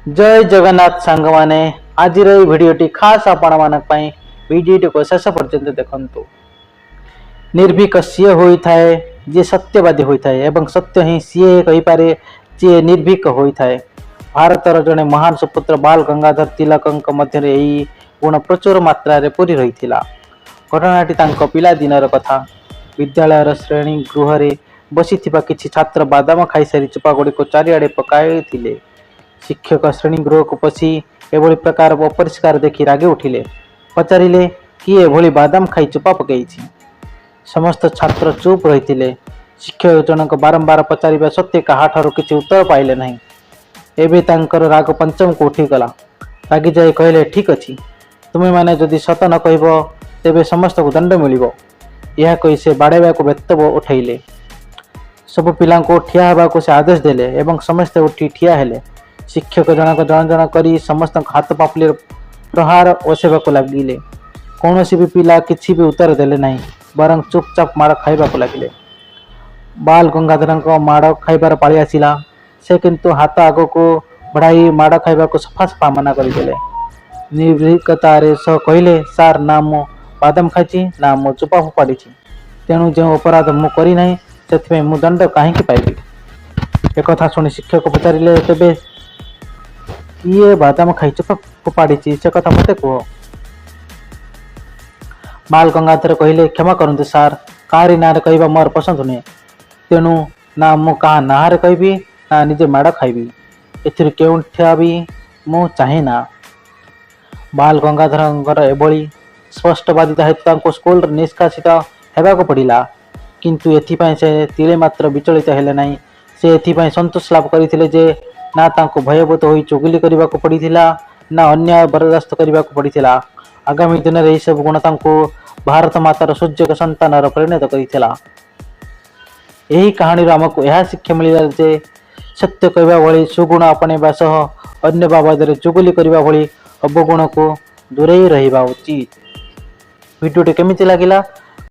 जय जगन्नाथ सांग मैंने आज भिडटी खास आपण मान भिडटी को शेष पर्यंत देखु। निर्भीक सी होता है जी सत्यवादी होता है एवं सत्य ही सी कहीपे जी निर्भीक होता है। भारतर जड़े महान सुपुत्र बाल गंगाधर तिलक मध्य यही गुण प्रचुर मात्रा पूरी रही। घटनाटी पिला दिनर कथा। विद्यालय श्रेणी गृह बसी किसी छात्र बादाम खाई सारी चोपा गुड़ी को चारिआडे पकाई। शिक्षक श्रेणी गृह को पशि एभली प्रकार अपरिष्कार देखि रागे उठिले। पचारिले किए एभली बादाम खाई चोपा पकई। समस्त छात्र चुप रही। शिक्षक जनक बारंबार पचारिबा सत्ते काहाठारु किछि उत्तर पाइले नहीं। एबे तांकर राग पंचम को उठीगला। रागी जाई कहले, ठीक अछि, तुमे माने जदि सत न कहब तेबे समस्त को दंड मिलिबो। यह कही से बाड़ेबा को बेतब उठैले। सब पिला को ठिया हेबा को से आदेश देले एवं समस्त उठी ठिया हेले। शिक्षक जनक जन जन करी समस्त हाथ पापले प्रहार ओसेबा को लगिले। कौन भी पिला किसी भी उत्तर देले नहीं, बरं चुपचाप माड़ खाइबा को लगिले। बाल गंगाधर माड़ खाइबार पाली आसिला। से किंतु हाथ आग को बढ़ाई माड़ खाइबा को सफा सफा मना करदेले। निर्भीकतार सह कहले, सार ना मो बादाम खाई ना मो चोपा फोपाड़ी, तेणु जो अपराध मु करी नहीं से मु दंड कहीं पाइबी। एक शुणी शिक्षक पचारे, तेबे किए बादाम खाई चोपा फोपाड़ी से कथा मत कह। बाल गंगाधर कहले, क्षमा करंतु सार, काहारी ना कहवा मोर पसंद नुहे, तेणु ना मु क्या ना कहबी ना निजे माड़ खाइबी। एथिर केउठा भी मु चाहे ना। बाल गंगाधर एभली स्पष्टवादिता हेतु स्कूल निष्कासित होगा पड़ा, किंतु एथिपाई से तिले मात्र विचलित हेले नहीं। से एथिपाई संतोष लाभ करथिले जे ना तांको भयभूत होई चुगली करने को पड़ीथिला ना अन्याय बर्दास्त करने को पड़ीथिला। आगामी दिन में यह सब गुण तांको भारत मातार सूर्य संतान परिणत करथिला। यही कहानी आमको यह शिक्षा मिला जे सत्य कहवा भली सुगुण अपनेबा सह अन्य बाबद चुगली करने भली अवगुण को दूरे रहिबा उचित। वीडियोटी केमिति लागिला